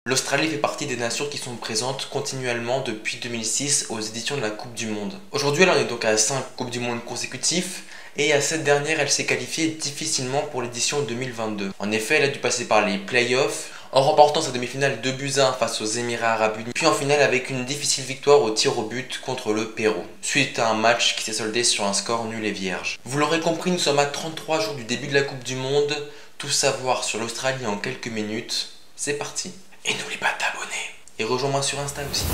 L'Australie fait partie des nations qui sont présentes continuellement depuis 2006 aux éditions de la Coupe du Monde. Aujourd'hui, elle en est donc à 5 Coupes du Monde consécutifs et à cette dernière, elle s'est qualifiée difficilement pour l'édition 2022. En effet, elle a dû passer par les playoffs en remportant sa demi-finale 2-1 face aux Émirats Arabes Unis, puis en finale avec une difficile victoire au tir au but contre le Pérou, suite à un match qui s'est soldé sur un score nul et vierge. Vous l'aurez compris, nous sommes à 33 jours du début de la Coupe du Monde. Tout savoir sur l'Australie en quelques minutes, c'est parti. Et n'oublie pas de t'abonner. Et rejoins-moi sur Insta aussi.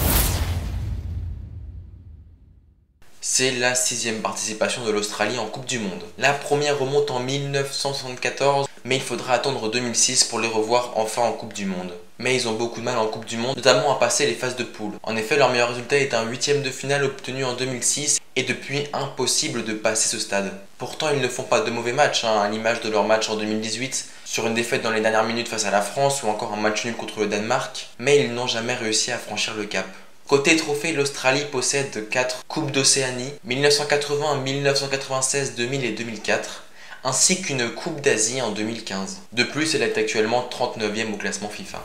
C'est la 6e participation de l'Australie en Coupe du Monde. La première remonte en 1974, mais il faudra attendre 2006 pour les revoir enfin en Coupe du Monde. Mais ils ont beaucoup de mal en Coupe du Monde, notamment à passer les phases de poule. En effet, leur meilleur résultat est un 8e de finale obtenu en 2006, et depuis impossible de passer ce stade. Pourtant, ils ne font pas de mauvais matchs, à l'image de leur match en 2018, sur une défaite dans les dernières minutes face à la France ou encore un match nul contre le Danemark, mais ils n'ont jamais réussi à franchir le cap. Côté trophée, l'Australie possède 4 Coupes d'Océanie, 1980, 1996, 2000 et 2004, ainsi qu'une Coupe d'Asie en 2015. De plus, elle est actuellement 39e au classement FIFA.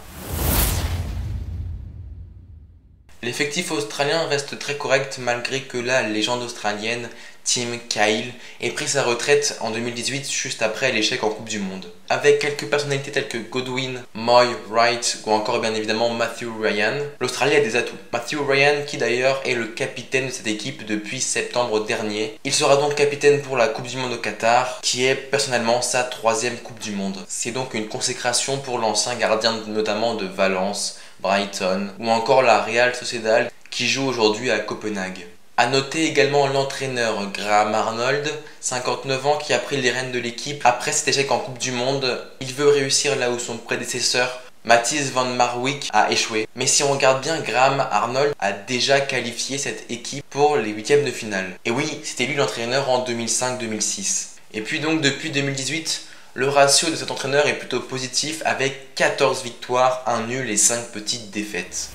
L'effectif australien reste très correct malgré que la légende australienne Tim Cahill ait pris sa retraite en 2018 juste après l'échec en Coupe du Monde. Avec quelques personnalités telles que Godwin, Moy, Wright ou encore bien évidemment Matthew Ryan, l'Australie a des atouts. Matthew Ryan qui d'ailleurs est le capitaine de cette équipe depuis septembre dernier. Il sera donc capitaine pour la Coupe du Monde au Qatar qui est personnellement sa 3e Coupe du Monde. C'est donc une consécration pour l'ancien gardien notamment de Valence, Brighton ou encore la Real Sociedad qui joue aujourd'hui à Copenhague. A noter également l'entraîneur Graham Arnold, 59 ans, qui a pris les rênes de l'équipe après cet échec en Coupe du Monde. Il veut réussir là où son prédécesseur Matthijs van Marwijk a échoué. Mais si on regarde bien, Graham Arnold a déjà qualifié cette équipe pour les 8e de finale. Et oui, c'était lui l'entraîneur en 2005-2006. Et puis donc depuis 2018, le ratio de cet entraîneur est plutôt positif avec 14 victoires, 1 nul et 5 petites défaites.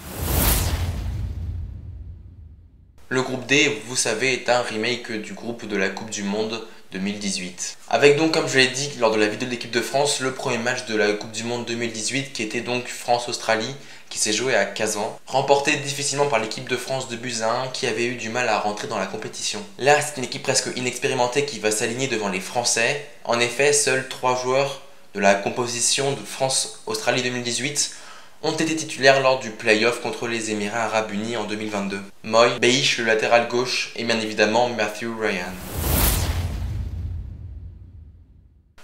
Le groupe D, vous savez, est un remake du groupe de la Coupe du Monde 2018. Avec donc, comme je l'ai dit lors de la vidéo de l'équipe de France, le premier match de la Coupe du Monde 2018 qui était donc France-Australie, qui s'est joué à Kazan, remporté difficilement par l'équipe de France 2-1 qui avait eu du mal à rentrer dans la compétition. Là, c'est une équipe presque inexpérimentée qui va s'aligner devant les Français. En effet, seuls 3 joueurs de la composition de France-Australie 2018 ont été titulaires lors du play-off contre les Émirats Arabes Unis en 2022. Moy, Beich, le latéral gauche et bien évidemment Matthew Ryan.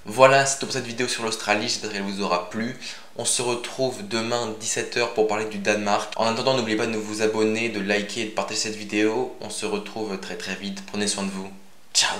Voilà, c'est tout pour cette vidéo sur l'Australie, j'espère qu'elle vous aura plu. On se retrouve demain 17h pour parler du Danemark. En attendant, n'oubliez pas de vous abonner, de liker et de partager cette vidéo. On se retrouve très vite, prenez soin de vous. Ciao!